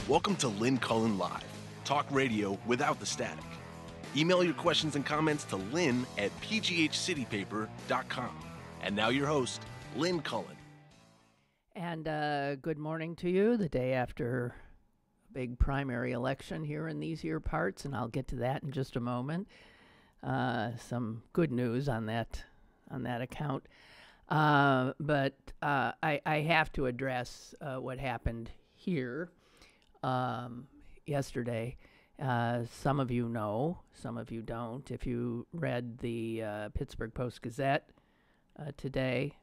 Welcome to Lynn Cullen Live, talk radio without the static. Email your questions and comments to lynn@pghcitypaper.com. And now your host, Lynn Cullen. And good morning to you, the day after a big primary election here in these here parts, and I'll get to that in just a moment. Some good news on that account. But I have to address what happened here yesterday. Some of you know, some of you don't. If you read the Pittsburgh Post-Gazette today,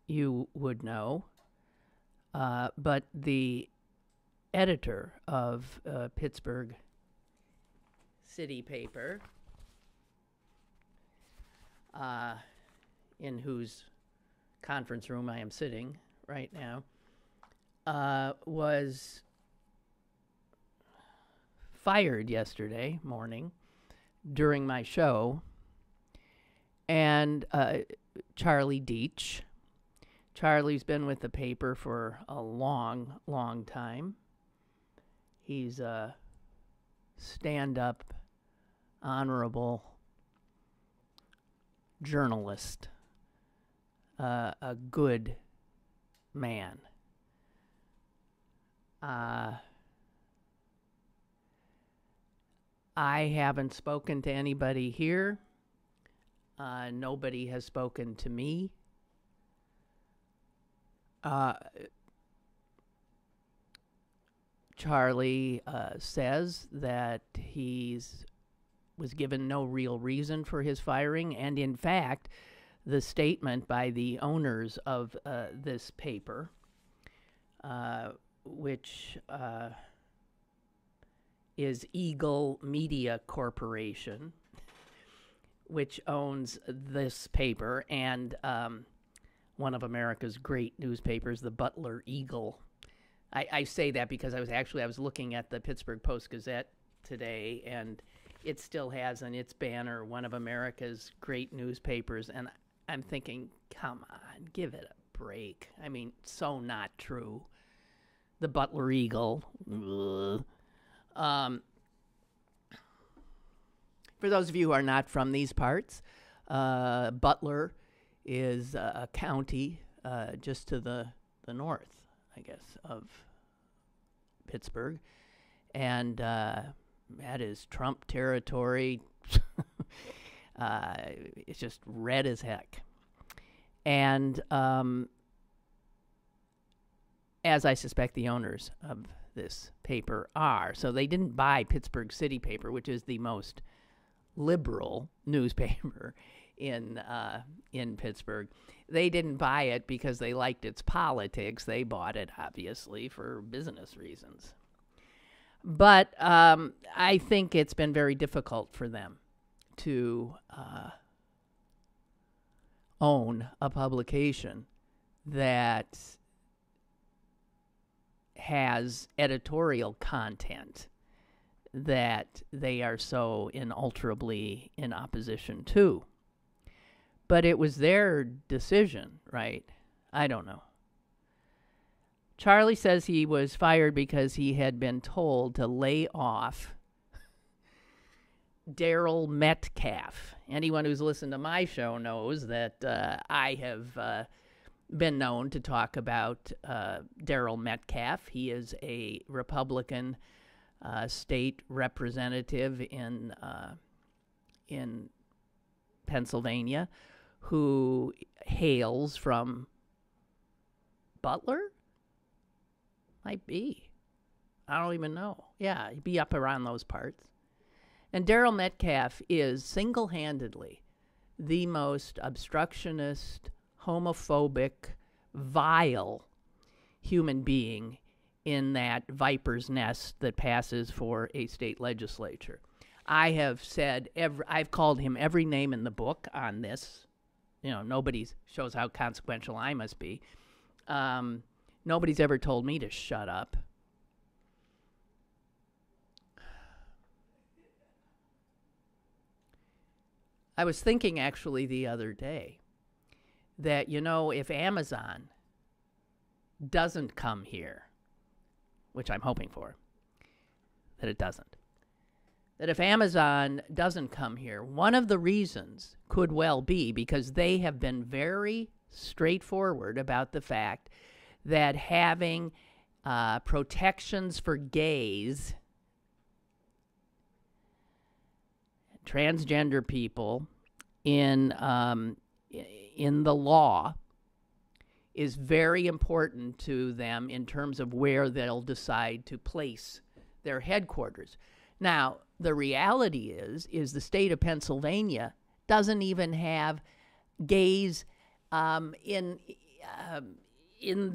you would know. But the editor of Pittsburgh City Paper, in whose conference room I am sitting right now, was fired yesterday morning during my show. And Charlie Deitch. Charlie's been with the paper for a long, long time. He's a stand-up, honorable journalist, a good man. I haven't spoken to anybody here. Nobody has spoken to me. Charlie says that was given no real reason for his firing, and in fact, the statement by the owners of this paper, which is Eagle Media Corporation, which owns this paper and one of America's great newspapers, the Butler Eagle. I say that because I was looking at the Pittsburgh Post-Gazette today, and it still has on its banner one of America's great newspapers, and I'm thinking, come on, give it a break. I mean, so not true. The Butler Eagle. For those of you who are not from these parts, Butler is a county just to the north, I guess, of Pittsburgh. And that is Trump territory. It's just red as heck. And as I suspect the owners of this paper are. So they didn't buy Pittsburgh City Paper, which is the most liberal newspaper in Pittsburgh. They didn't buy it because they liked its politics. They bought it, obviously, for business reasons. But I think it's been very difficult for them to own a publication that has editorial content that they are so inalterably in opposition to. But it was their decision, right? I don't know. Charlie says he was fired because he had been told to lay off Daryl Metcalf. Anyone who's listened to my show knows that I have been known to talk about Daryl Metcalf. He is a Republican state representative in Pennsylvania who hails from Butler? Might be. I don't even know. Yeah, he'd be up around those parts. And Daryl Metcalf is single-handedly the most obstructionist, homophobic, vile human being in that viper's nest that passes for a state legislature. I have said, I've called him every name in the book on this. You know, nobody shows how consequential I must be. Nobody's ever told me to shut up. I was thinking actually the other day that, you know, if Amazon doesn't come here, which I'm hoping for, that it doesn't. That if Amazon doesn't come here, one of the reasons could well be because they have been very straightforward about the fact that having protections for gays, transgender people in the law is very important to them in terms of where they'll decide to place their headquarters. Now, the reality is the state of Pennsylvania doesn't even have gays in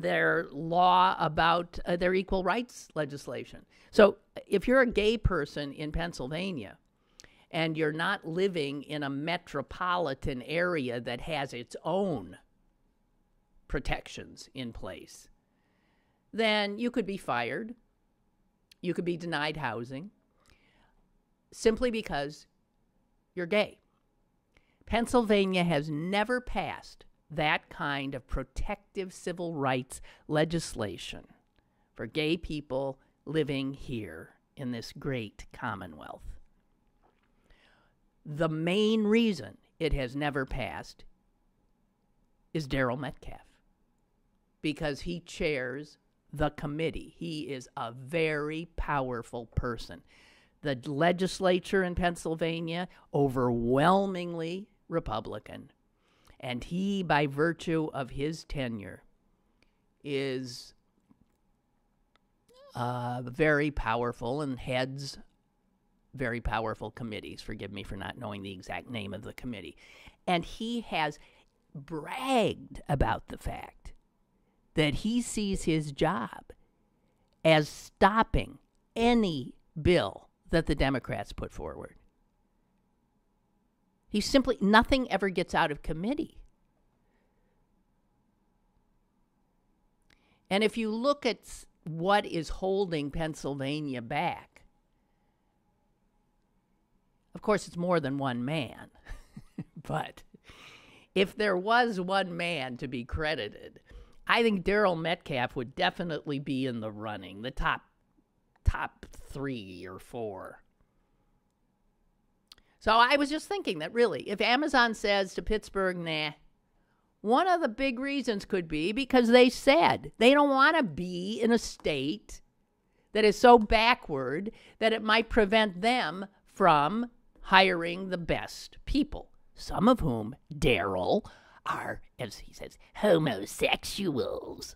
their law about their equal rights legislation. So if you're a gay person in Pennsylvania and you're not living in a metropolitan area that has its own protections in place, then you could be fired. You could be denied housing simply because you're gay. Pennsylvania has never passed that kind of protective civil rights legislation for gay people living here in this great Commonwealth. The main reason it has never passed is Darrell Metcalfe, because he chairs the committee. He is a very powerful person. The legislature in Pennsylvania, overwhelmingly Republican, and he, by virtue of his tenure, is very powerful and heads very powerful committees. Forgive me for not knowing the exact name of the committee. And he has bragged about the fact that he sees his job as stopping any bill that the Democrats put forward. He simply, nothing ever gets out of committee. And if you look at what is holding Pennsylvania back, of course, it's more than one man. But if there was one man to be credited, I think Darrell Metcalfe would definitely be in the running, the top 3 or 4. So I was just thinking that really, if Amazon says to Pittsburgh, nah, one of the big reasons could be because they said they don't want to be in a state that is so backward that it might prevent them from hiring the best people, some of whom, Darrell, are, as he says, homosexuals.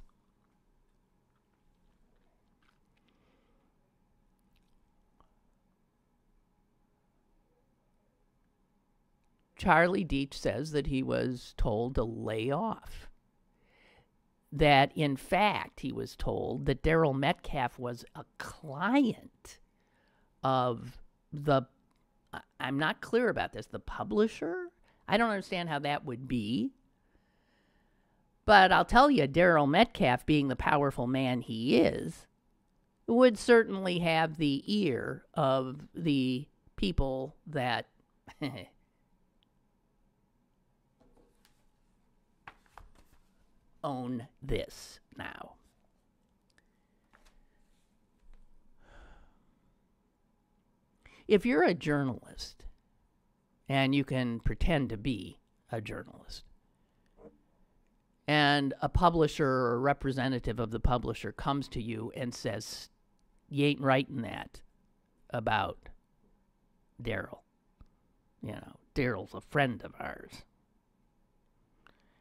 Charlie Deitch says that he was told to lay off. That, in fact, he was told that Darrell Metcalfe was a client of the, I'm not clear about this, the publisher? I don't understand how that would be. But I'll tell you, Darrell Metcalfe, being the powerful man he is, would certainly have the ear of the people that own this now. If you're a journalist, and you can pretend to be a journalist, and a publisher or a representative of the publisher comes to you and says, you ain't writing that about Darrell. You know, Darrell's a friend of ours.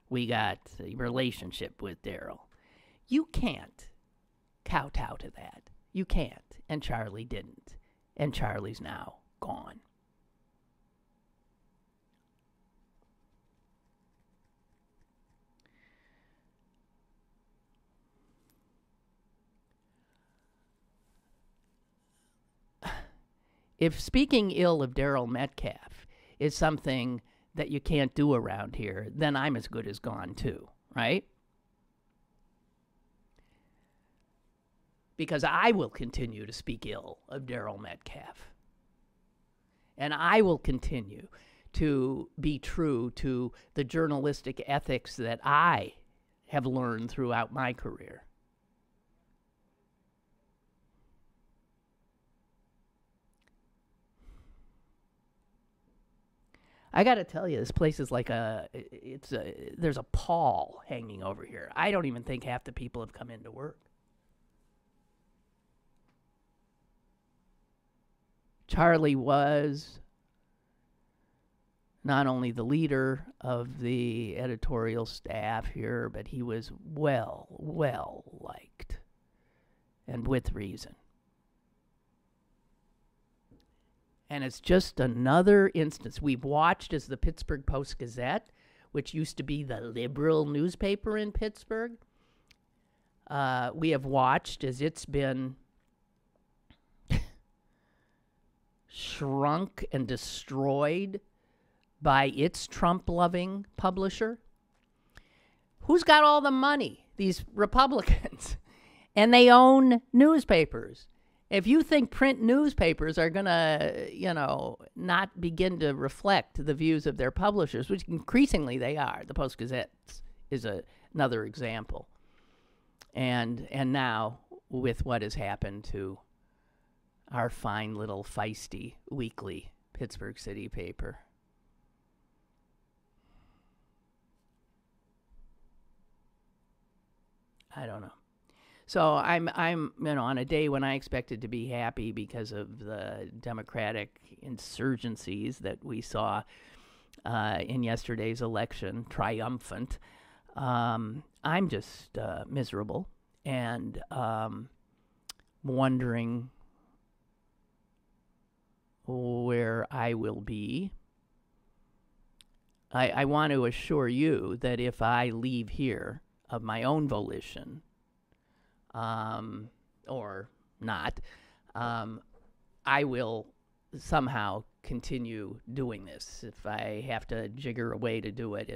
We got a relationship with Darrell. You can't kowtow to that. You can't. And Charlie didn't. And Charlie's now gone. If speaking ill of Darrell Metcalfe is something that you can't do around here, then I'm as good as gone too, right? Because I will continue to speak ill of Darrell Metcalfe. And I will continue to be true to the journalistic ethics that I have learned throughout my career. I got to tell you, this place is like there's a pall hanging over here. I don't even think half the people have come into work. Charlie was not only the leader of the editorial staff here, but he was well liked, and with reason. And it's just another instance. We've watched as the Pittsburgh Post-Gazette, which used to be the liberal newspaper in Pittsburgh, we have watched as it's been shrunk and destroyed by its Trump-loving publisher. Who's got all the money? These Republicans. And they own newspapers. If you think print newspapers are going to, not begin to reflect the views of their publishers, which increasingly they are, the Post-Gazette is another example. And now, with what has happened to our fine little feisty weekly Pittsburgh City paper. I don't know. So I'm on a day when I expected to be happy because of the Democratic insurgencies that we saw in yesterday's election, triumphant. I'm just miserable and wondering where I will be. I want to assure you that if I leave here of my own volition, or not, I will somehow continue doing this. If I have to jigger away to do it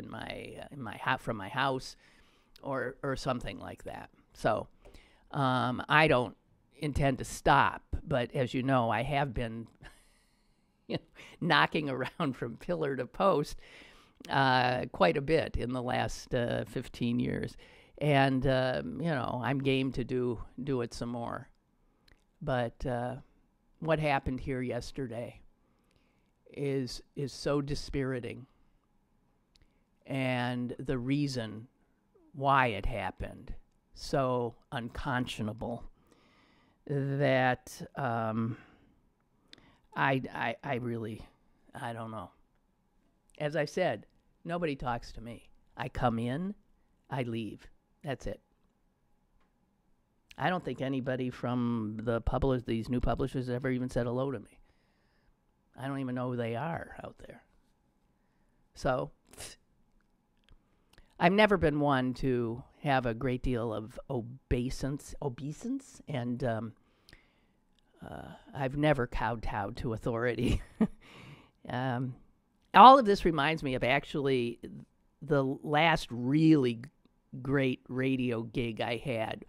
from my house, or something like that. So, I don't intend to stop. But as you know, I have been knocking around from pillar to post quite a bit in the last 15 years. And, I'm game to do it some more. But what happened here yesterday is so dispiriting. And the reason why it happened, so unconscionable, that I really, I don't know. As I said, nobody talks to me. I come in, I leave. That's it. I don't think anybody from these new publishers has ever even said hello to me. I don't even know who they are out there. So, I've never been one to have a great deal of obeisance, and I've never kowtowed to authority. All of this reminds me of actually the last really great radio gig I had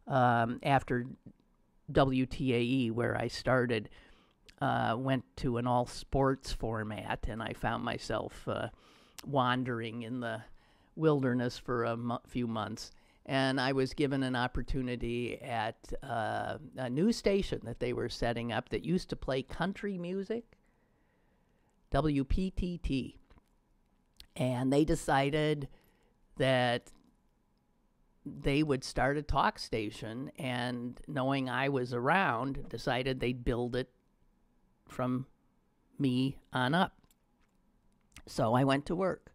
after WTAE, where I started, went to an all-sports format, and I found myself wandering in the wilderness for a few months. And I was given an opportunity at a news station that they were setting up that used to play country music, WPTT. And they decided that they would start a talk station, and knowing I was around, decided they'd build it from me on up. So I went to work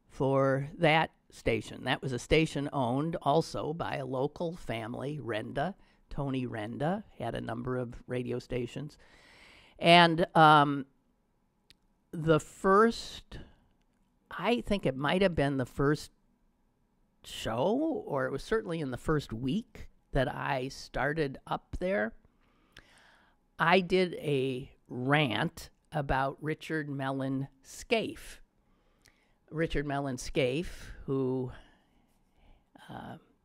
for that station. That was a station owned also by a local family, Renda. Tony Renda had a number of radio stations. And the first, I think it might have been the first show, or it was certainly in the first week that I started up there, I did a rant about Richard Mellon Scaife. Richard Mellon Scaife, who,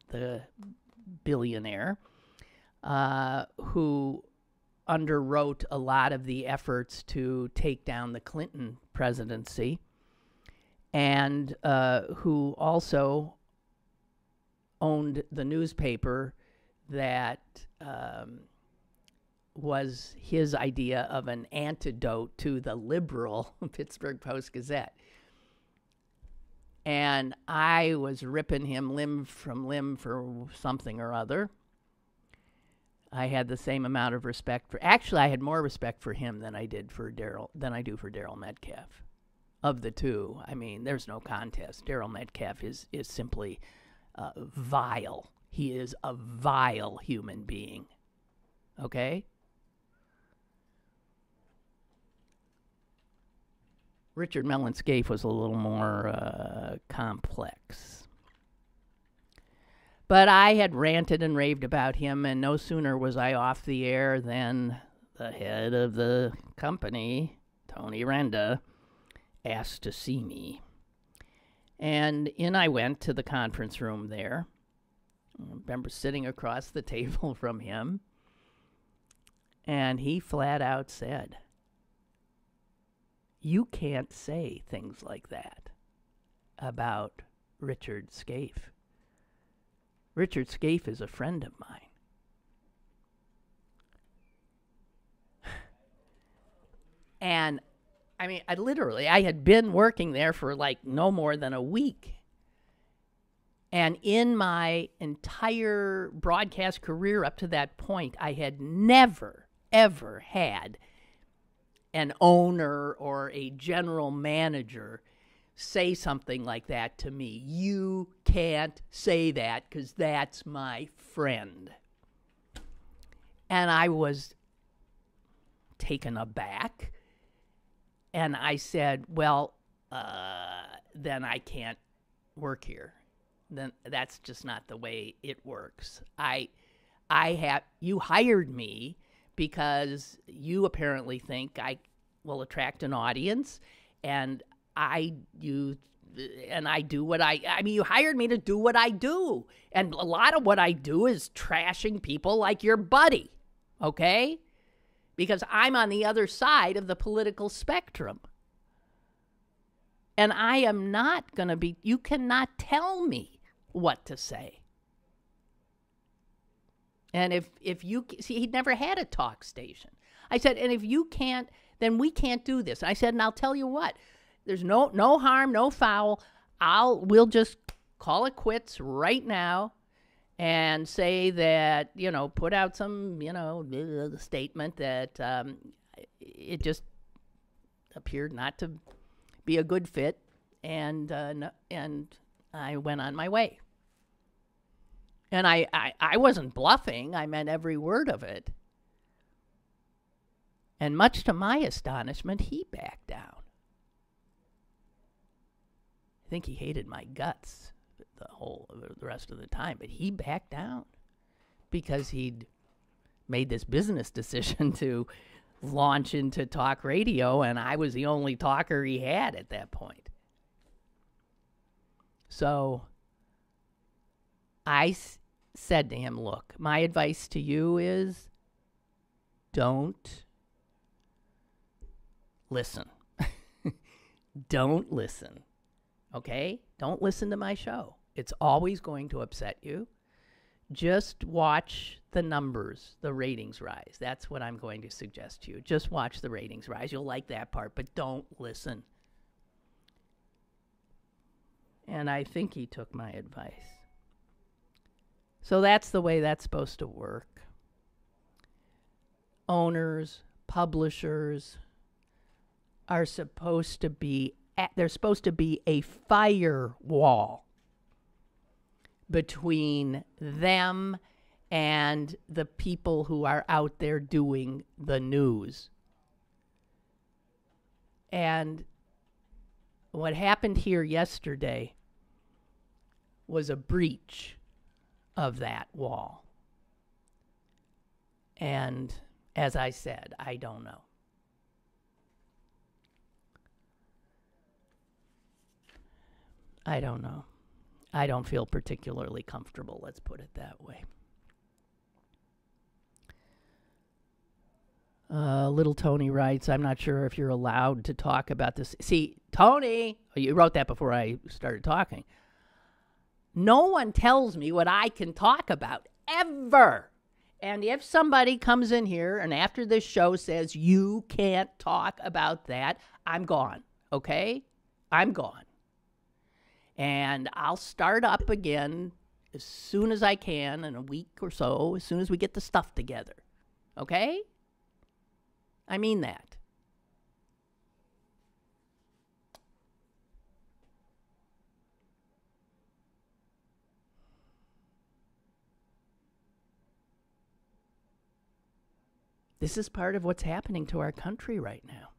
the billionaire, who underwrote a lot of the efforts to take down the Clinton presidency, and who also owned the newspaper that was his idea of an antidote to the liberal Pittsburgh Post-Gazette. And I was ripping him limb from limb for something or other. I had the same amount of respect for... Actually, I had more respect for him than I do for Darryl Metcalf. Of the two, I mean, there's no contest. Darryl Metcalf is simply vile. He is a vile human being. Okay? Richard Mellon Scaife was a little more complex. But I had ranted and raved about him, and no sooner was I off the air than the head of the company, Tony Renda, asked to see me. And in I went to the conference room there. I remember sitting across the table from him, and he flat out said, "You can't say things like that about Richard Scaife. Richard Scaife is a friend of mine." And I mean, I had been working there for like no more than a week. And in my entire broadcast career up to that point, I had never, ever had an owner or a general manager say something like that to me. "You can't say that because that's my friend." And I was taken aback. And I said, "Well, then I can't work here. Then that's just not the way it works. You hired me because you apparently think I will attract an audience, and you hired me to do what I do. And a lot of what I do is trashing people like your buddy, okay? Because I'm on the other side of the political spectrum. And I am not going to be, you cannot tell me what to say. And if you, see, he'd never had a talk station. I said, and if you can't, then we can't do this. I said, and I'll tell you what, there's no harm, no foul. We'll just call it quits right now and say that, put out some, statement that it just appeared not to be a good fit, and I went on my way. And I wasn't bluffing. I meant every word of it. And much to my astonishment, he backed down. I think he hated my guts the rest of the time, but he backed down because he'd made this business decision to launch into talk radio, and I was the only talker he had at that point. So I said to him, "Look, my advice to you is don't listen. Don't listen. Okay? Don't listen to my show. It's always going to upset you. Just watch the numbers, the ratings rise. That's what I'm going to suggest to you. Just watch the ratings rise. You'll like that part, but don't listen." And I think he took my advice. So that's the way that's supposed to work. Owners, publishers are supposed to be, there's supposed to be a firewall between them and the people who are out there doing the news. And what happened here yesterday was a breach of that wall. And as I said, I don't know. I don't know. I don't feel particularly comfortable, let's put it that way. Little Tony writes, "I'm not sure if you're allowed to talk about this." See, Tony, you wrote that before I started talking. No one tells me what I can talk about, ever. And if somebody comes in here and after this show says, you can't talk about that, I'm gone, okay? I'm gone. And I'll start up again as soon as I can in a week or so, as soon as we get the stuff together, okay? I mean that. This is part of what's happening to our country right now.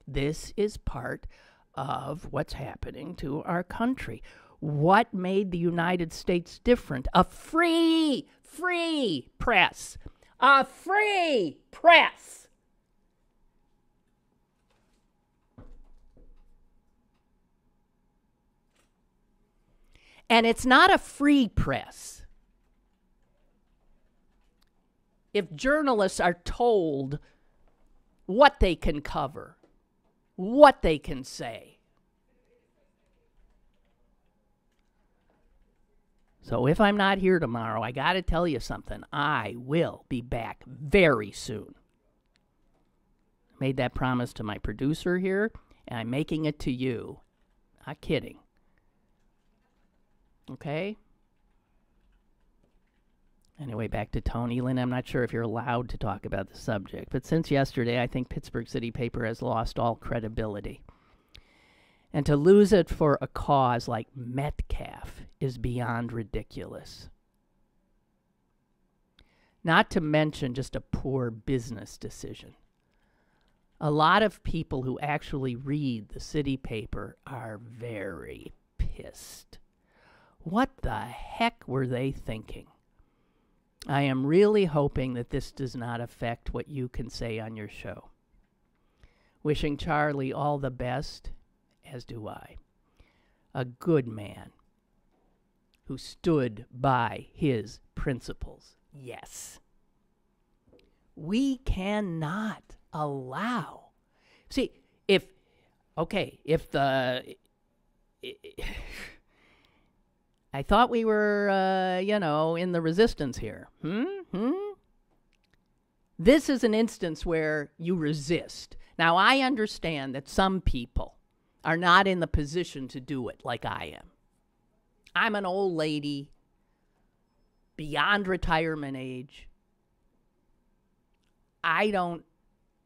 This is part of what's happening to our country. What made the United States different? A free press. A free press. And it's not a free press if journalists are told what they can cover, what they can say. So if I'm not here tomorrow, I got to tell you something. I will be back very soon. I made that promise to my producer here, and I'm making it to you. Not kidding. Okay? Anyway, back to Tony. Lynn, I'm not sure if you're allowed to talk about the subject, but since yesterday, I think Pittsburgh City Paper has lost all credibility. And to lose it for a cause like Metcalf is beyond ridiculous. Not to mention just a poor business decision. A lot of people who actually read the city paper are very pissed. What the heck were they thinking? I am really hoping that this does not affect what you can say on your show. Wishing Charlie all the best, as do I. A good man who stood by his principles. Yes. We cannot allow. See, if I thought we were, in the resistance here. This is an instance where you resist. Now, I understand that some people are not in the position to do it like I am. I'm an old lady, beyond retirement age. I don't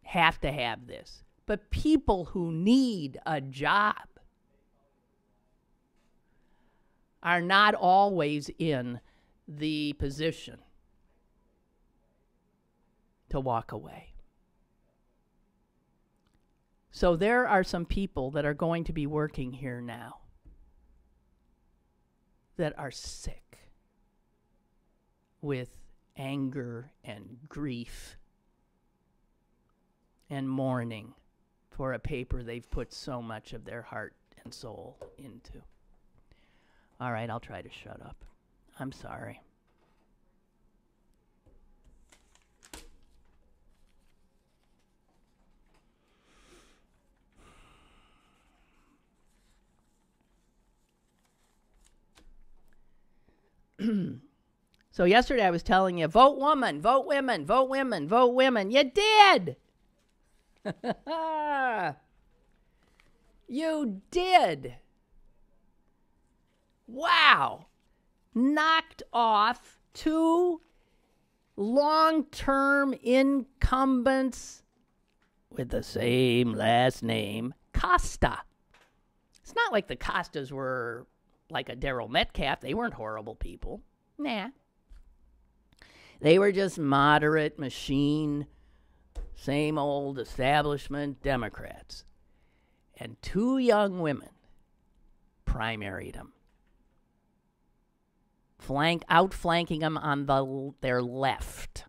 have to have this. But people who need a job are not always in the position to walk away. So there are some people that are going to be working here now that are sick with anger and grief and mourning for a paper they've put so much of their heart and soul into. All right, I'll try to shut up. I'm sorry. So yesterday I was telling you, vote woman, vote women, vote women, vote women. You did. You did. Wow. Knocked off 2 long-term incumbents with the same last name, Costa. It's not like the Costas were like a Daryl Metcalf. They weren't horrible people. Nah. They were just moderate machine, same old establishment Democrats. And 2 young women primaried him. Outflanking him on their left.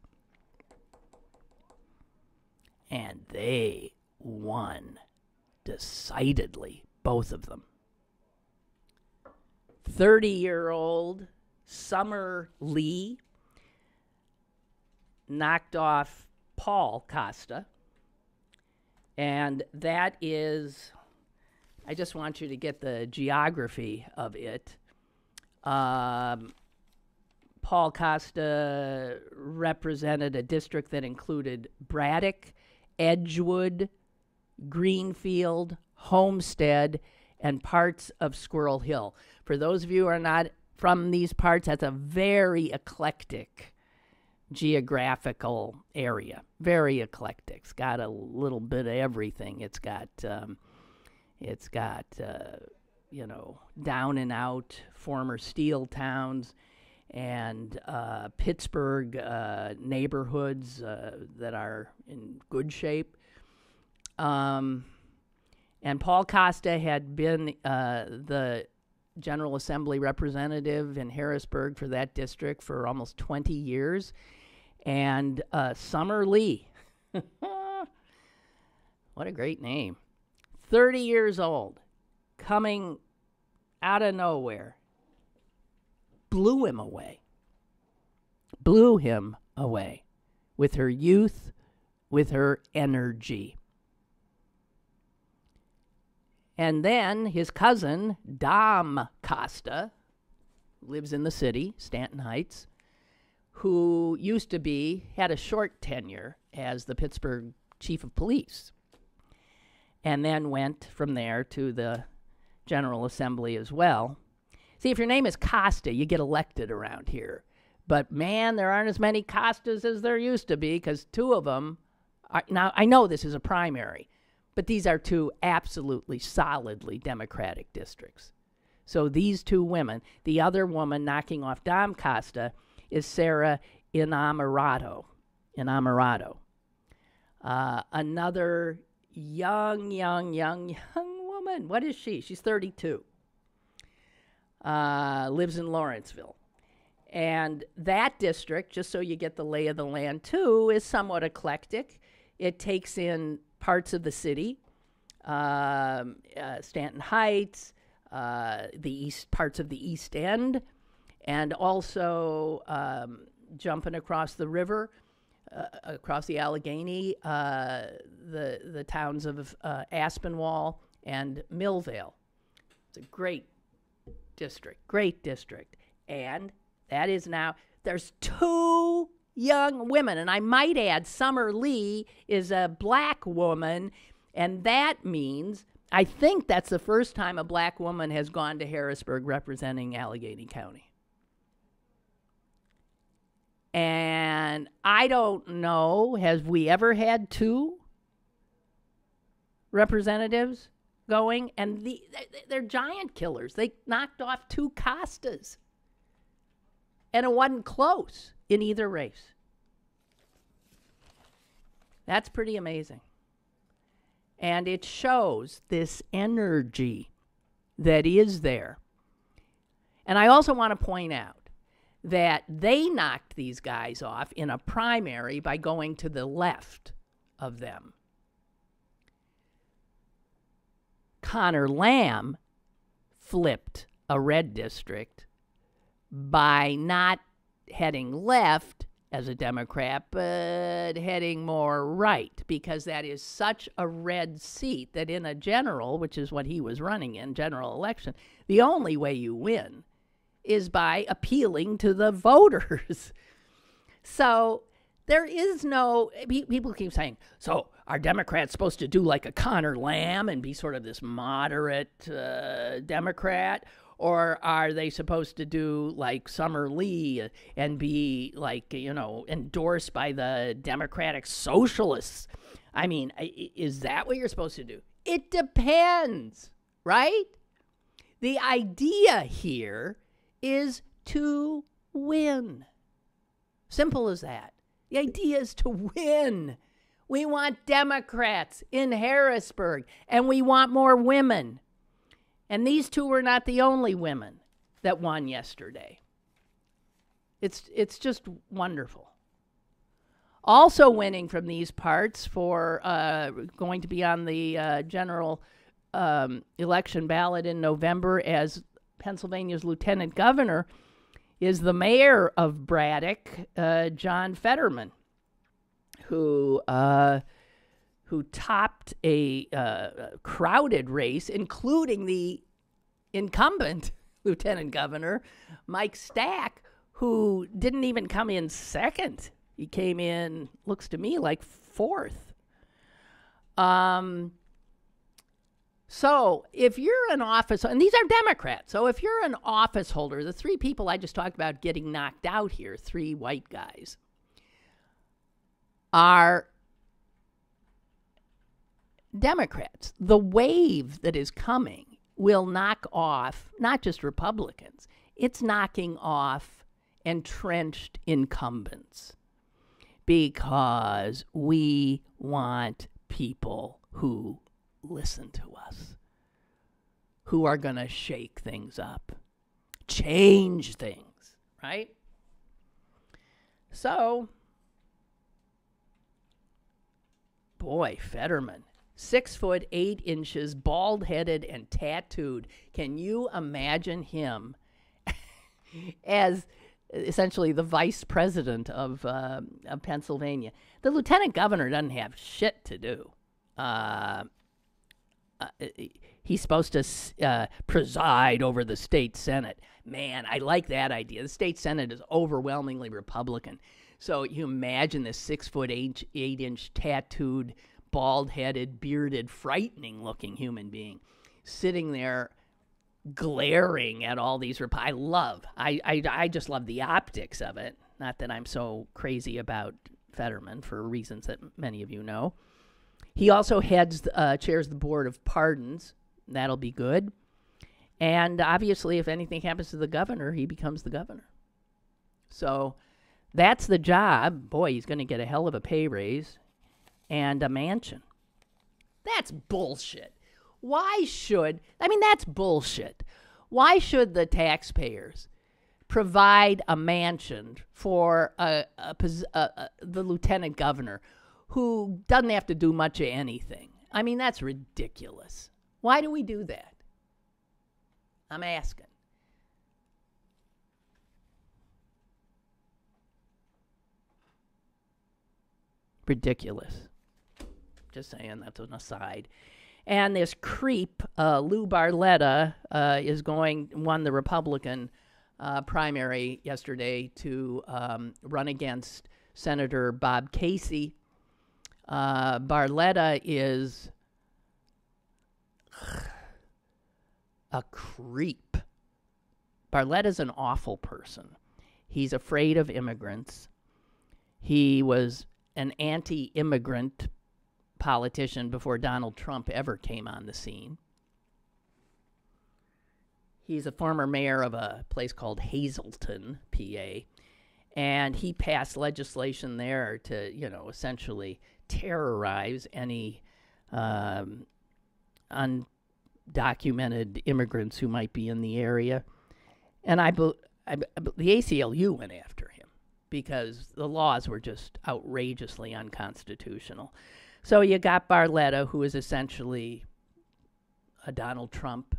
And they won decidedly, both of them. 30-year-old Summer Lee knocked off Paul Costa. And that is, I just want you to get the geography of it. Paul Paul Costa represented a district that included Braddock, Edgewood, Greenfield, Homestead, and parts of Squirrel Hill. For those of you who are not from these parts, that's a very eclectic geographical area. Very eclectic. It's got a little bit of everything. It's got down and out former steel towns and Pittsburgh neighborhoods that are in good shape. And Paul Costa had been the General Assembly representative in Harrisburg for that district for almost 20 years. And Summer Lee, what a great name, 30 years old, coming out of nowhere, blew him away with her youth, with her energy. And then his cousin, Dom Costa, lives in the city, Stanton Heights, who had a short tenure as the Pittsburgh chief of police, and then went from there to the General Assembly as well. See, if your name is Costa, you get elected around here. But, man, there aren't as many Costas as there used to be, because two of them are, now, I know this is a primary, but these are two absolutely solidly Democratic districts. So these two women, the other woman knocking off Dom Costa is Sarah Innamorato. Another young woman. What is she? She's 32. Lives in Lawrenceville. And that district, just so you get the lay of the land too, is somewhat eclectic. It takes in parts of the city, Stanton Heights, parts of the East End, and also jumping across the river, across the Allegheny, the towns of Aspinwall and Millvale. It's a great district. And that is now, there's two young women, and I might add Summer Lee is a black woman, and that means, I think that's the first time a black woman has gone to Harrisburg representing Allegheny County. And I don't know, have we ever had two representatives going? And they're giant killers. They knocked off two Costas. And it wasn't close in either race. That's pretty amazing. And it shows this energy that is there. And I also want to point out that they knocked these guys off in a primary by going to the left of them. Connor Lamb flipped a red district by not heading left as a Democrat, but heading more right, because that is such a red seat that in a general, which is what he was running in, general election, the only way you win is by appealing to the voters. So there is no, people keep saying, so are Democrats supposed to do like a Connor Lamb and be sort of this moderate Democrat? Or are they supposed to do like Summer Lee and be like, endorsed by the Democratic Socialists? I mean, is that what you're supposed to do? It depends, right? The idea here is to win. Simple as that. The idea is to win. We want Democrats in Harrisburg, and we want more women. And these two were not the only women that won yesterday. It's just wonderful. Also winning from these parts for going to be on the general election ballot in November as Pennsylvania's lieutenant governor is the mayor of Braddock, John Fetterman, who topped a crowded race, including the incumbent lieutenant governor, Mike Stack, who didn't even come in second. He came in, looks to me like fourth. So if you're an office, and these are Democrats, so if you're an office holder, the three people I just talked about getting knocked out here, three white guys, are Democrats. The wave that is coming will knock off not just Republicans, it's knocking off entrenched incumbents because we want people who listen to us, who are going to shake things up, change things, right? So, boy, Fetterman, 6'8", bald-headed and tattooed. Can you imagine him as essentially the vice president of Pennsylvania? The lieutenant governor doesn't have shit to do. He's supposed to preside over the state senate. Man, I like that idea. The state senate is overwhelmingly Republican. So you imagine this 6'8" tattooed, bald-headed, bearded, frightening-looking human being sitting there glaring at all these I just love the optics of it. Not that I'm so crazy about Fetterman for reasons that many of you know. He also chairs the Board of Pardons. That'll be good. And obviously, if anything happens to the governor, he becomes the governor. So that's the job. Boy, he's going to get a hell of a pay raise and a mansion. That's bullshit. That's bullshit. Why should the taxpayers provide a mansion for the lieutenant governor who doesn't have to do much of anything? I mean, that's ridiculous. Why do we do that? I'm asking. Ridiculous. Just saying, that's an aside. And this creep, Lou Barletta, won the Republican primary yesterday to run against Senator Bob Casey. Barletta is a creep. Barletta's an awful person. He's afraid of immigrants. He was an anti-immigrant politician before Donald Trump ever came on the scene. He's a former mayor of a place called Hazleton, PA, and he passed legislation there to, essentially terrorize any undocumented immigrants who might be in the area. And the ACLU went after him because the laws were just outrageously unconstitutional. So you got Barletta, who is essentially a Donald Trump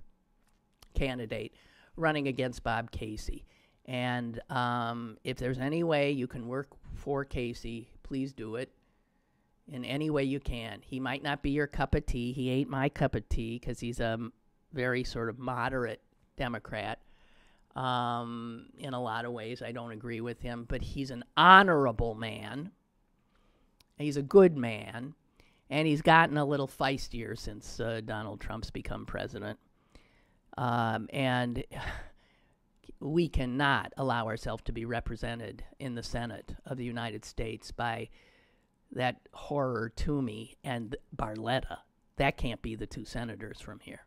candidate, running against Bob Casey. And if there's any way you can work for Casey, please do it in any way you can. He might not be your cup of tea. He ain't my cup of tea because he's a very sort of moderate Democrat. In a lot of ways, I don't agree with him, but he's an honorable man. He's a good man. And he's gotten a little feistier since Donald Trump's become president. And we cannot allow ourselves to be represented in the Senate of the United States by that horror Toomey and Barletta. That can't be the two senators from here.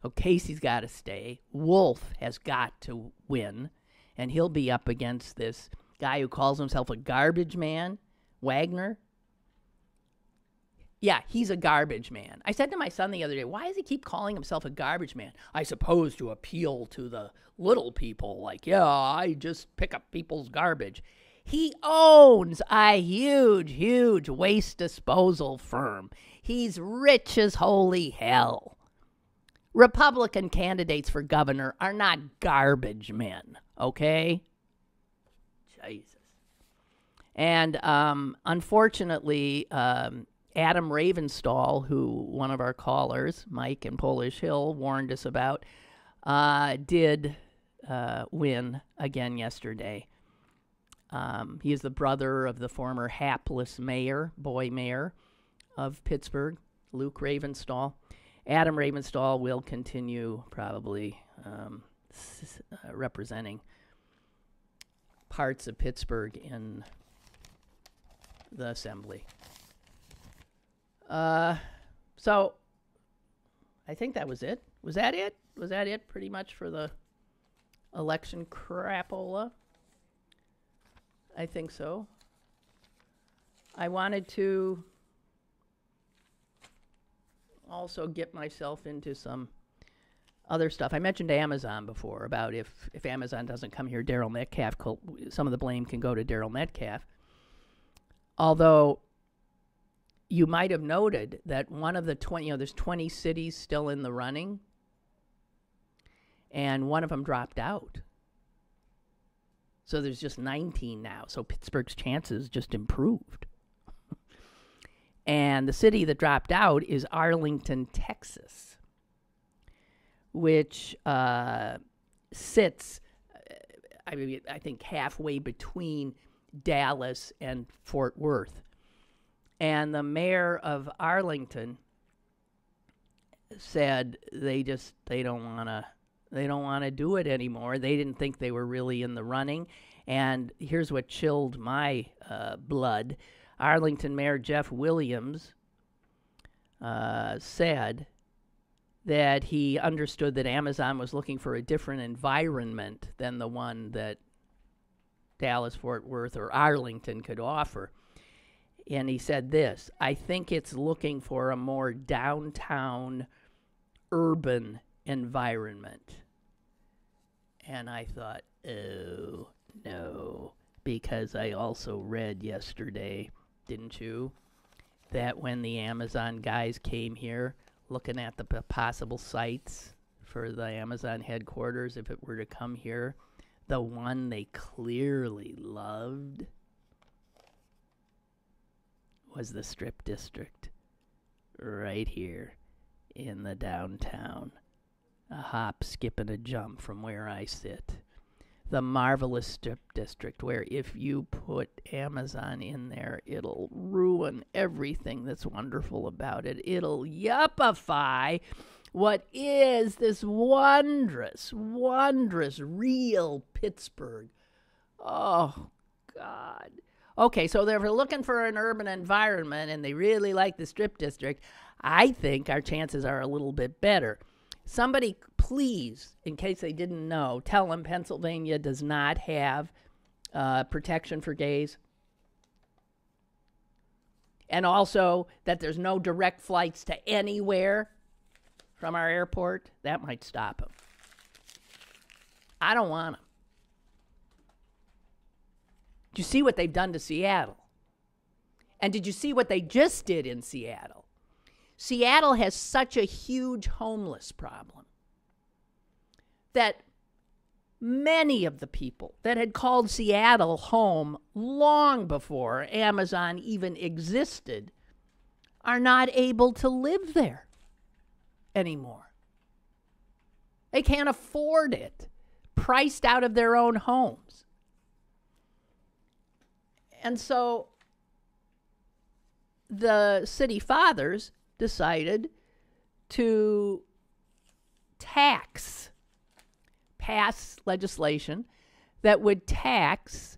So Casey's got to stay. Wolf has got to win. And he'll be up against this guy who calls himself a garbage man, Wagner. Yeah, he's a garbage man. I said to my son the other day, why does he keep calling himself a garbage man? I suppose to appeal to the little people, like, yeah, I just pick up people's garbage. He owns a huge, huge waste disposal firm. He's rich as holy hell. Republican candidates for governor are not garbage men, okay? Jesus. And unfortunately, Adam Ravenstall, who one of our callers, Mike in Polish Hill, warned us about, did win again yesterday. He is the brother of the former hapless boy mayor of Pittsburgh, Luke Ravenstahl. Adam Ravenstahl will continue probably representing parts of Pittsburgh in the assembly. So I think that was it. Was that it? Was that it pretty much for the election crapola? I think so. I wanted to also get myself into some other stuff. I mentioned Amazon before about if Amazon doesn't come here, Daryl Metcalf, some of the blame can go to Daryl Metcalf. Although you might have noted that one of the 20, there's 20 cities still in the running, and one of them dropped out. So there's just 19 now. So Pittsburgh's chances just improved. And the city that dropped out is Arlington, Texas, which sits, I think, halfway between Dallas and Fort Worth. And the mayor of Arlington said they don't want to do it anymore. They didn't think they were really in the running. And here's what chilled my blood. Arlington Mayor Jeff Williams said that he understood that Amazon was looking for a different environment than the one that Dallas, Fort Worth, or Arlington could offer. And he said this: I think it's looking for a more downtown, urban environment. And I thought, oh, no, because I also read yesterday, didn't you, that when the Amazon guys came here looking at the possible sites for the Amazon headquarters, if it were to come here, the one they clearly loved was the Strip District right here in the downtown. A hop, skip, and a jump from where I sit. The marvelous Strip District, where if you put Amazon in there, it'll ruin everything that's wonderful about it. It'll yuppify what is this wondrous, wondrous, real Pittsburgh. Oh, God. Okay, so they're looking for an urban environment, and they really like the Strip District. I think our chances are a little bit better. Somebody, please, in case they didn't know, tell them Pennsylvania does not have protection for gays. And also that there's no direct flights to anywhere from our airport. That might stop them. I don't want them. Did you see what they've done to Seattle? And did you see what they just did in Seattle? Seattle has such a huge homeless problem that many of the people that had called Seattle home long before Amazon even existed are not able to live there anymore. They can't afford it, priced out of their own homes. And so the city fathers decided to pass legislation that would tax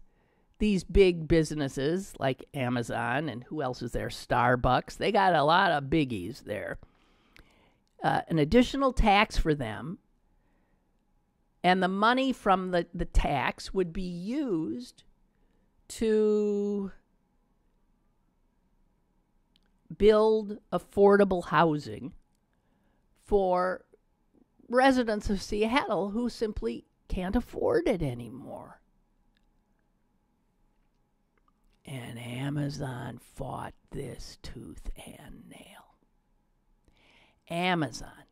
these big businesses like Amazon, and who else is there? Starbucks. They got a lot of biggies there. An additional tax for them, and the money from the tax would be used to build affordable housing for residents of Seattle who simply can't afford it anymore. And Amazon fought this tooth and nail. Amazon.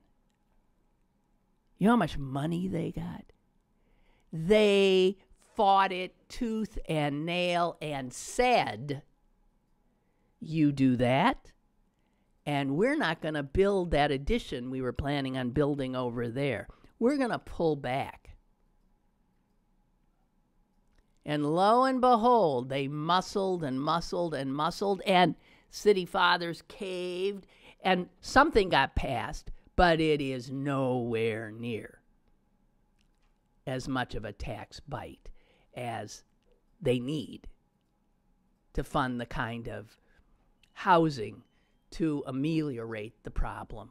You know how much money they got? They fought it tooth and nail and said, you do that, and we're not going to build that addition we were planning on building over there. We're going to pull back. And lo and behold, they muscled and muscled and muscled, and city fathers caved, and something got passed, but it is nowhere near as much of a tax bite as they need to fund the kind of housing to ameliorate the problem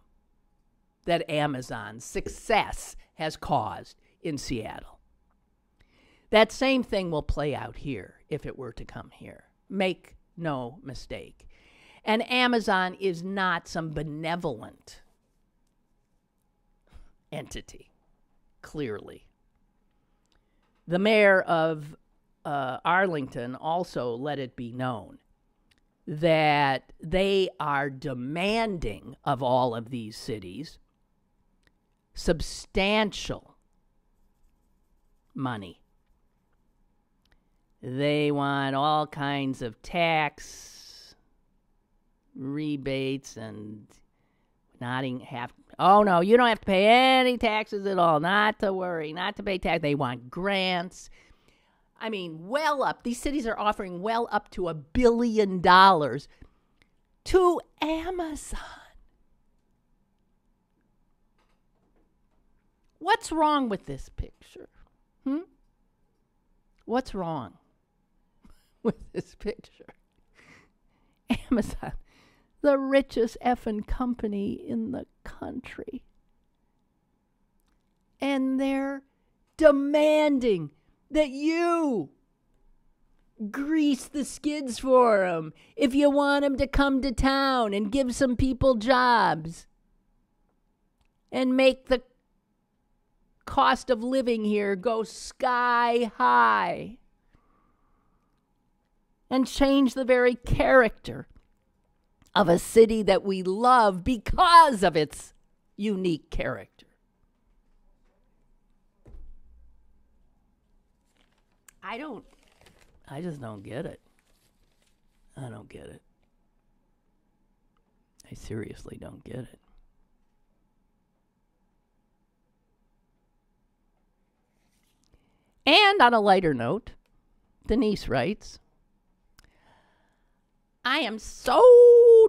that Amazon's success has caused in Seattle. That same thing will play out here if it were to come here. Make no mistake. And Amazon is not some benevolent entity, clearly. The mayor of Arlington also let it be known that they are demanding of all of these cities substantial money. They want all kinds of tax rebates and oh no, you don't have to pay any taxes at all. Not to worry, not to pay tax. They want grants. I mean, these cities are offering well up to $1 billion to Amazon. What's wrong with this picture? What's wrong with this picture? Amazon, the richest effing company in the country. And they're demanding that you grease the skids for them if you want them to come to town and give some people jobs and make the cost of living here go sky high and change the very character of a city that we love because of its unique character. I just don't get it. I don't get it. I seriously don't get it. And on a lighter note, Denise writes, I am so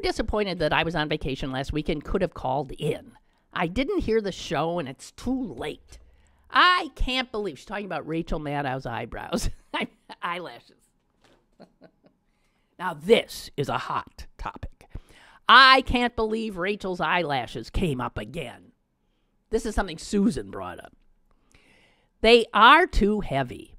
disappointed that I was on vacation last week and could have called in. I didn't hear the show and it's too late. I can't believe, she's talking about Rachel Maddow's eyebrows, eyelashes. Now this is a hot topic. I can't believe Rachel's eyelashes came up again. This is something Susan brought up. They are too heavy.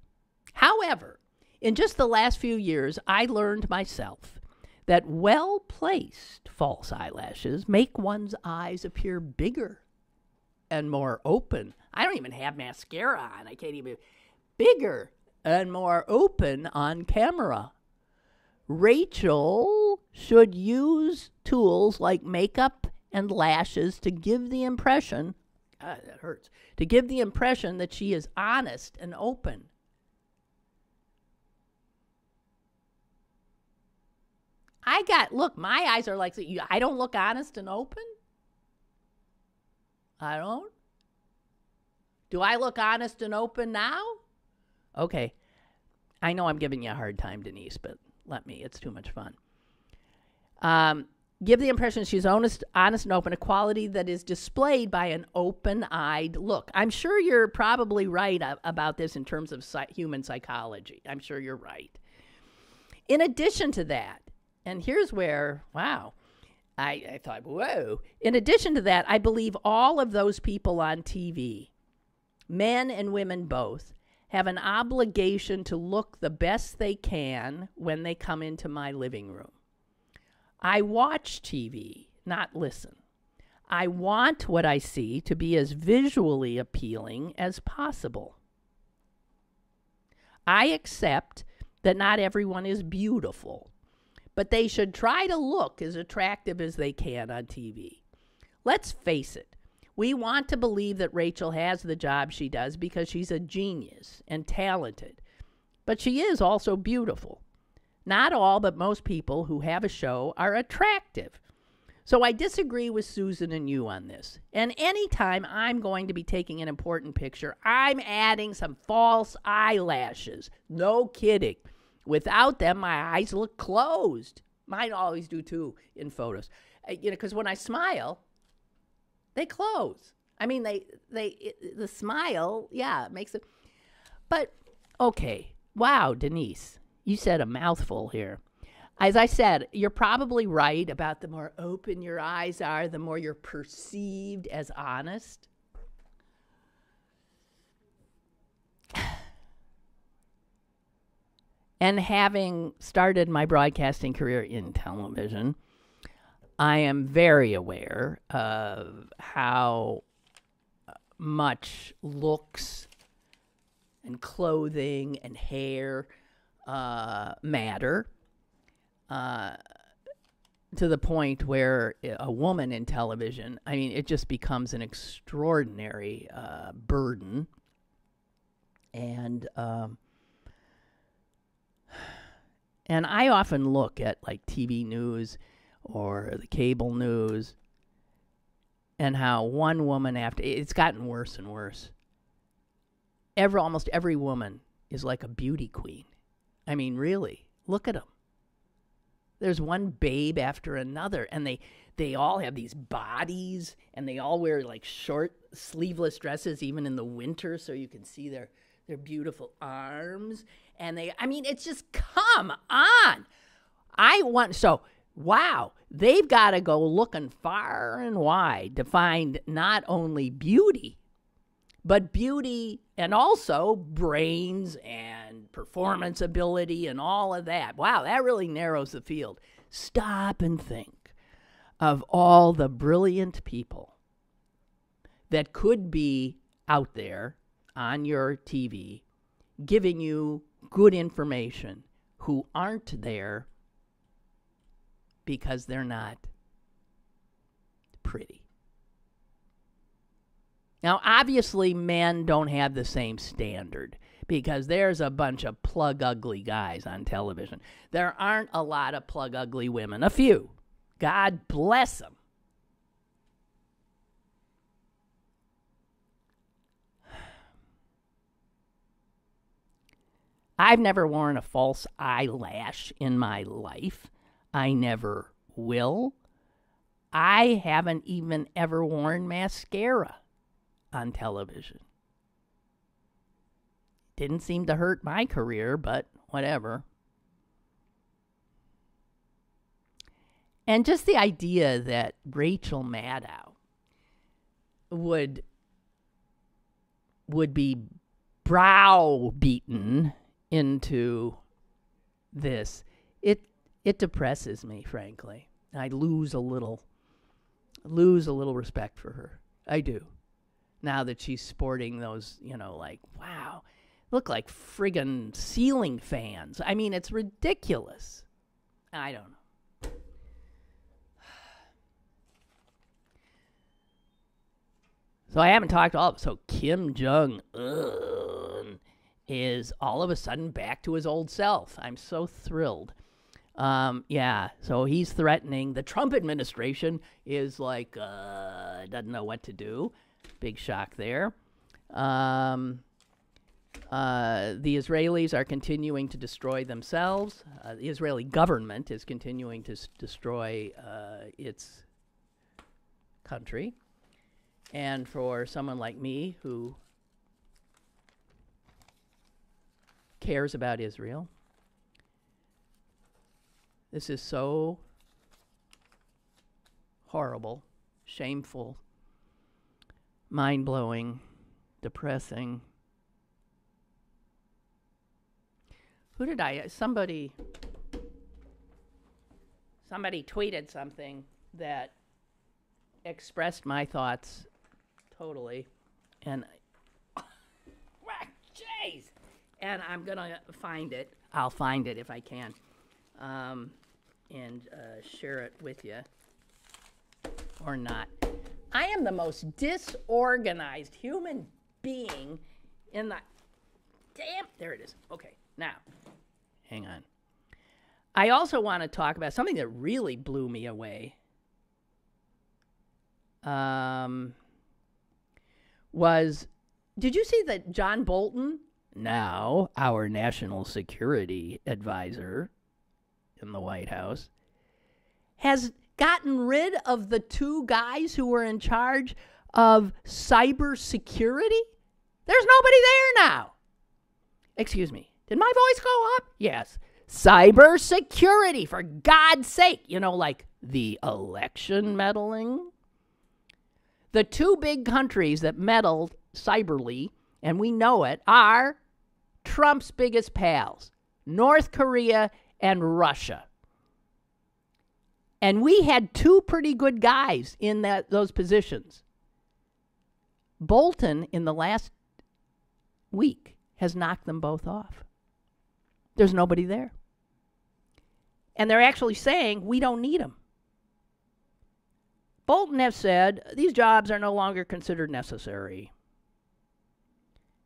However, in just the last few years, I learned myself that well-placed false eyelashes make one's eyes appear bigger and more open. I don't even have mascara on. I can't even. Bigger and more open on camera. Rachel should use tools like makeup and lashes to give the impression, God, that hurts, to give the impression that she is honest and open. Look, my eyes are like, I don't look honest and open? I don't? Do I look honest and open now? Okay. I know I'm giving you a hard time, Denise, but let me. It's too much fun. Give the impression she's honest and open, a quality that is displayed by an open-eyed look. I'm sure you're probably right about this in terms of human psychology. I'm sure you're right. In addition to that, and here's where, wow, I thought, whoa. In addition to that, I believe all of those people on TV, men and women both, have an obligation to look the best they can when they come into my living room. I watch TV, not listen. I want what I see to be as visually appealing as possible. I accept that not everyone is beautiful, but they should try to look as attractive as they can on TV. Let's face it. We want to believe that Rachel has the job she does because she's a genius and talented. But she is also beautiful. Not all, but most people who have a show are attractive. So I disagree with Susan and you on this. And anytime I'm going to be taking an important picture, I'm adding some false eyelashes. No kidding. Without them, my eyes look closed. Mine always do too in photos. Because when I smile, they close. I mean, the smile, yeah, makes it. But, okay. Wow, Denise, you said a mouthful here. As I said, you're probably right about the more open your eyes are, the more you're perceived as honest. And having started my broadcasting career in television, I am very aware of how much looks and clothing and hair matter. To the point where a woman in television, I mean, it just becomes an extraordinary burden. And I often look at like TV news or the cable news and how one woman it's gotten worse and worse. Almost every woman is like a beauty queen. I mean, really, look at them. There's one babe after another, and they all have these bodies, and they all wear like short sleeveless dresses even in the winter so you can see their beautiful arms. And it's just, come on. Wow, they've got to go looking far and wide to find not only beauty, but beauty and also brains and performance ability and all of that. Wow, that really narrows the field. Stop and think of all the brilliant people that could be out there on your TV giving you good information who aren't there because they're not pretty. Now, obviously, men don't have the same standard because there's a bunch of plug ugly guys on television. There aren't a lot of plug ugly women. A few. God bless them. I've never worn a false eyelash in my life. I never will. I haven't even ever worn mascara on television. Didn't seem to hurt my career, but whatever. And just the idea that Rachel Maddow would be browbeaten into this, it depresses me, frankly. I lose a little respect for her. I do. Now that she's sporting those, like, wow, look like friggin' ceiling fans. I mean, it's ridiculous. I don't know. So I haven't talked all of it. So Kim Jong-un is all of a sudden back to his old self. I'm so thrilled. Yeah, so he's threatening. The Trump administration is like, doesn't know what to do. Big shock there. The Israelis are continuing to destroy themselves. The Israeli government is continuing to destroy its country. And for someone like me who cares about Israel, this is so horrible, shameful, mind-blowing, depressing. Somebody tweeted something that expressed my thoughts totally, and jeez, and I'm gonna find it. I'll find it if I can, and share it with you, or not. I am the most disorganized human being in the... Damn, there it is. Okay, now, hang on. I also want to talk about something that really blew me away. was, did you see that John Bolton, now our national security advisor in the White House, has gotten rid of the 2 guys who were in charge of cybersecurity? There's nobody there now. Excuse me. Did my voice go up? Yes. Cybersecurity, for God's sake. You know, like the election meddling. The 2 big countries that meddled cyberly, and we know it, are Trump's biggest pals, North Korea and Russia. And we had 2 pretty good guys in those positions. Bolton, in the last week, has knocked them both off. There's nobody there. And they're actually saying, we don't need them. Bolton has said, these jobs are no longer considered necessary.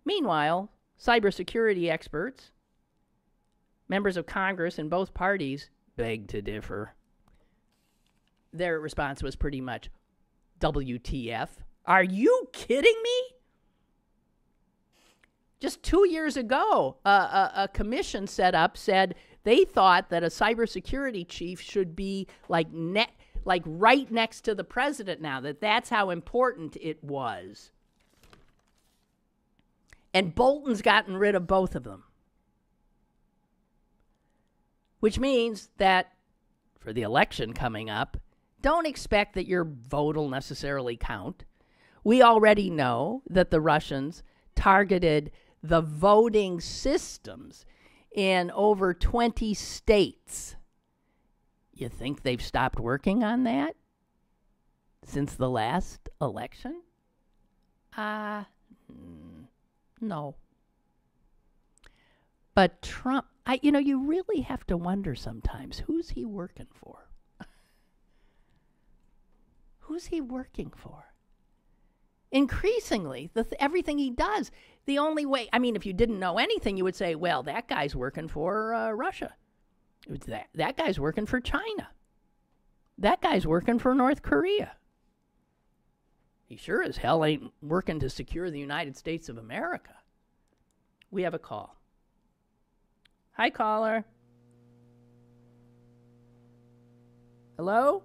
Meanwhile, cybersecurity experts, members of Congress in both parties, beg to differ. Their response was pretty much, WTF? Are you kidding me? Just 2 years ago, a commission set up said they thought that a cybersecurity chief should be like right next to the president now, that's how important it was. And Bolton's gotten rid of both of them. Which means that for the election coming up, don't expect that your vote will necessarily count. We already know that the Russians targeted the voting systems in over 20 states. You think they've stopped working on that since the last election? No. But Trump, you really have to wonder sometimes, who's he working for? Who's he working for? Increasingly, everything he does, the only way, if you didn't know anything, you would say, well, that guy's working for Russia. That guy's working for China. That guy's working for North Korea. He sure as hell ain't working to secure the United States of America. We have a call. Hi, caller. Hello?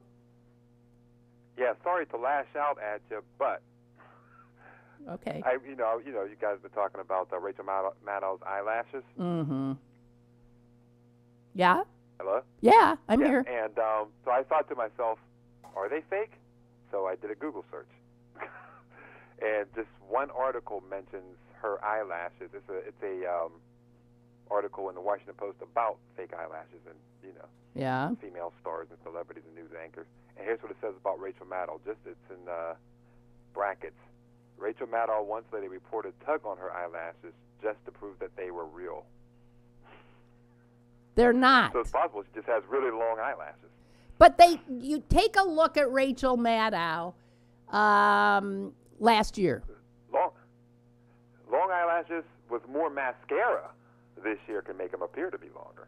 Yeah, sorry to lash out at you, but okay. you guys have been talking about Rachel Maddow's eyelashes. Mm-hmm. Yeah? Hello? Yeah, I'm here. And so I thought to myself, are they fake? So I did a Google search. And just one article mentions her eyelashes. It's a article in the Washington Post about fake eyelashes and, yeah, female stars and celebrities and news anchors. And here's what it says about Rachel Maddow. It's in brackets. Rachel Maddow once let a reporter tug on her eyelashes just to prove that they were real. They're not. So it's possible she just has really long eyelashes. But you take a look at Rachel Maddow last year. Long eyelashes with more mascara this year can make them appear to be longer.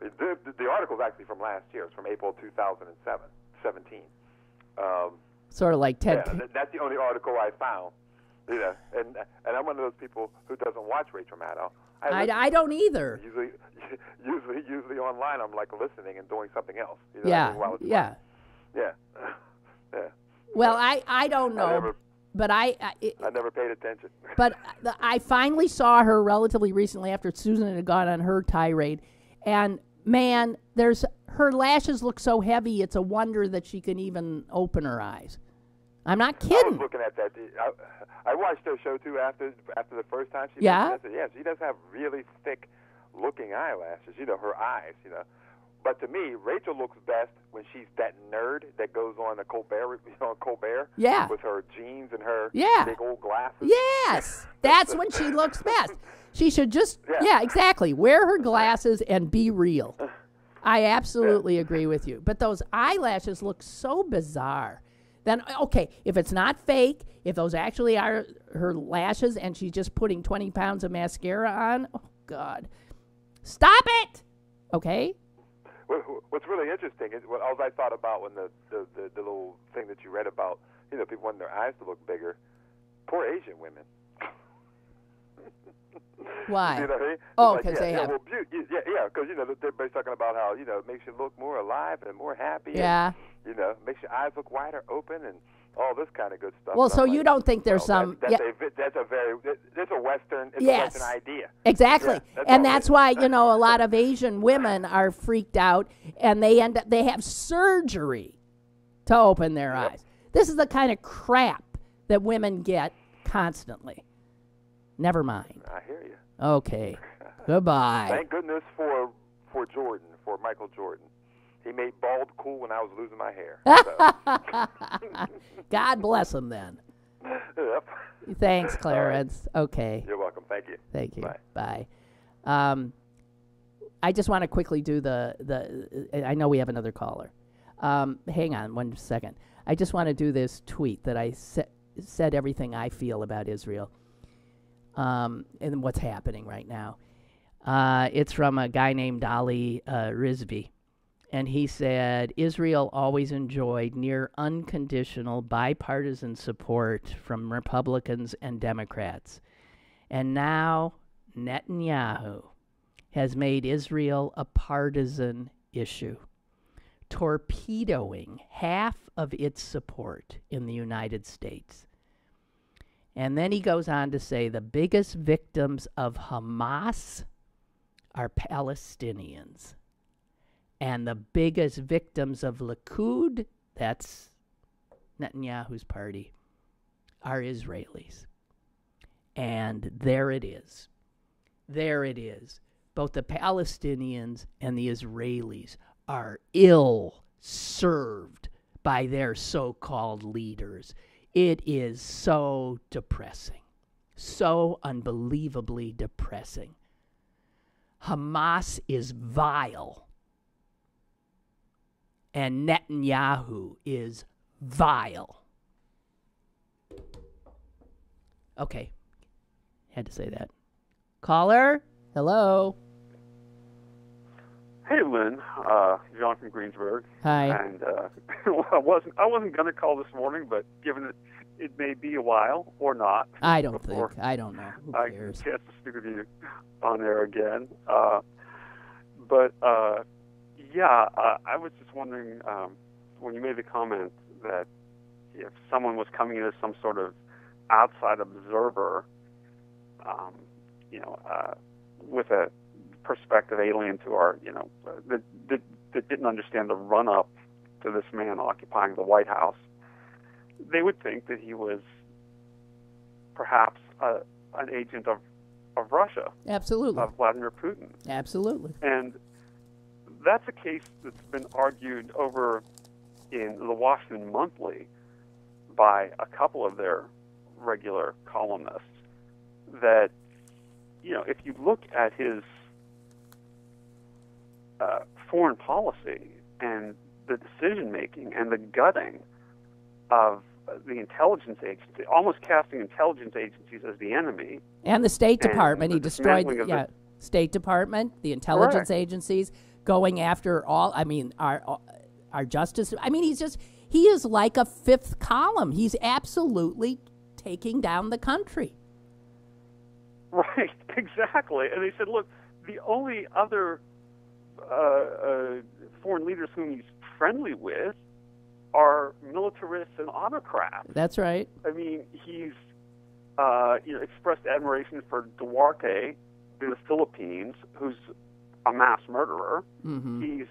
The article is actually from last year. It's from April 2017. Sort of like Ted. Yeah, that's the only article I found. And I'm one of those people who doesn't watch Rachel Maddow. I don't either. Usually online, I'm like listening and doing something else. Yeah. Yeah. Well, I don't know, but I never paid attention. But I finally saw her relatively recently after Susan had gone on her tirade, and man, her lashes look so heavy. It's a wonder that she can even open her eyes. I'm not kidding. I was looking at that. I watched her show too after the first time she yeah? said, yeah, she does have really thick looking eyelashes, her eyes, But to me, Rachel looks best when she's that nerd that goes on Colbert, yeah, with her jeans and her big old glasses. Yes, that's when she looks best. She should just, exactly, wear her glasses and be real. I absolutely agree with you. But those eyelashes look so bizarre. Then, okay, if it's not fake, if those actually are her lashes and she's just putting 20 pounds of mascara on, oh, God. Stop it! Okay? What's really interesting is what all I thought about when the little thing that you read about, people wanting their eyes to look bigger. Poor Asian women. Why? You know what I mean? Oh, because they have. Well, because they're talking about how it makes you look more alive and more happy. Yeah. And, makes your eyes look wider open and all this kind of good stuff. Well, so you don't think there's some? That's a Western. It's a Western idea. Exactly, Yeah, that's why a lot of Asian women are freaked out, and they have surgery to open their eyes. This is the kind of crap that women get constantly. Never mind. I hear you. Okay. Goodbye. Thank goodness for Jordan, for Michael Jordan. He made bald cool when I was losing my hair. So. God bless him then. Yep. Thanks, Clarence. Right. Okay. You're welcome. Thank you. Thank you. Bye. I just want to quickly do I know we have another caller. Hang on 1 second. I just want to do this tweet that I said everything I feel about Israel and what's happening right now. It's from a guy named Ali Rizvi. And he said, Israel always enjoyed near unconditional bipartisan support from Republicans and Democrats. And now Netanyahu has made Israel a partisan issue, torpedoing half of its support in the United States. And then he goes on to say the biggest victims of Hamas are Palestinians. And the biggest victims of Likud, that's Netanyahu's party, are Israelis. And there it is. There it is. Both the Palestinians and the Israelis are ill served by their so-called leaders. It is so depressing. So unbelievably depressing. Hamas is vile. And Netanyahu is vile. Okay. Had to say that. Caller? Hello? Hey, Lynn. John from Greensburg. Hi. And I wasn't going to call this morning, but given that it may be a while or not. I don't know. Who cares? I get to speak with you on there again. I was just wondering, when you made the comment that if someone was coming in as some sort of outside observer, with a perspective alien to our, that didn't understand the run-up to this man occupying the White House, they would think that he was perhaps an agent of Russia. Absolutely. Of Vladimir Putin. Absolutely. And that's a case that's been argued over in the Washington Monthly by a couple of their regular columnists, that, if you look at his foreign policy and the decision-making and the gutting of the intelligence agency, almost casting intelligence agencies as the enemy. And the State Department. He destroyed the State Department, the intelligence agencies, going after all, our justice. He is like a fifth column. He's absolutely taking down the country. Right, exactly. And they said, look, the only other foreign leaders whom he's friendly with are militarists and autocrats. That's right. He's expressed admiration for Duarte in the Philippines, who's a mass murderer. Mm-hmm. He's,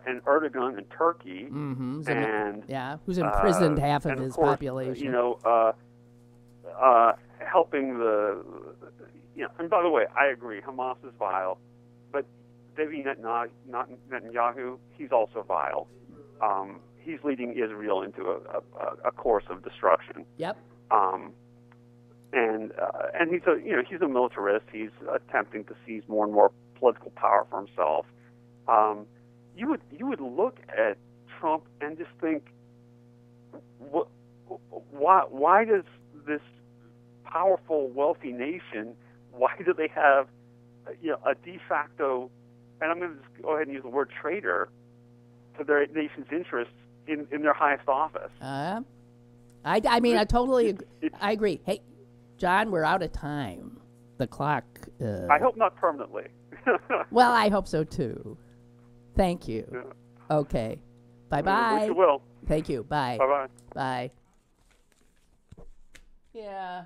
and Erdogan in Turkey, mm-hmm. and who's imprisoned half of his population. Helping and by the way, I agree, Hamas is vile, but Bibi Netanyahu, he's also vile. He's leading Israel into a course of destruction. Yep. And he's a militarist. He's attempting to seize more and more political power for himself. You would look at Trump and just think, why does this powerful, wealthy nation, why do they have a de facto, and I'm going to just go ahead and use the word traitor, to their nation's interests in their highest office. I mean, I totally I agree. Hey, John, we're out of time. The clock. I hope not permanently. Well, I hope so, too. Thank you. Yeah. Okay. Bye-bye. Wish you will. Thank you. Bye. Bye-bye. Bye. Yeah.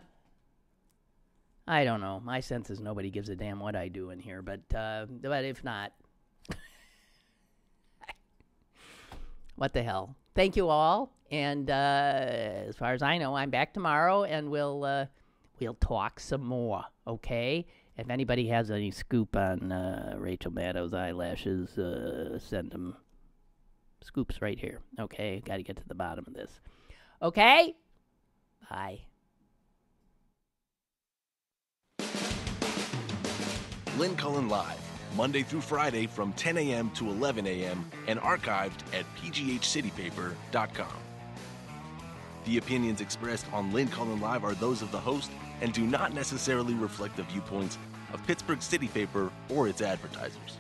I don't know. My sense is nobody gives a damn what I do in here, but if not, what the hell? Thank you all, and as far as I know, I'm back tomorrow, and we'll talk some more. Okay? If anybody has any scoop on Rachel Maddow's eyelashes, send them scoops right here. Okay? Got to get to the bottom of this. Okay? Bye. Lynn Cullen Live, Monday through Friday from 10 a.m. to 11 a.m. and archived at pghcitypaper.com. The opinions expressed on Lynn Cullen Live are those of the host and do not necessarily reflect the viewpoints of Pittsburgh City Paper or its advertisers.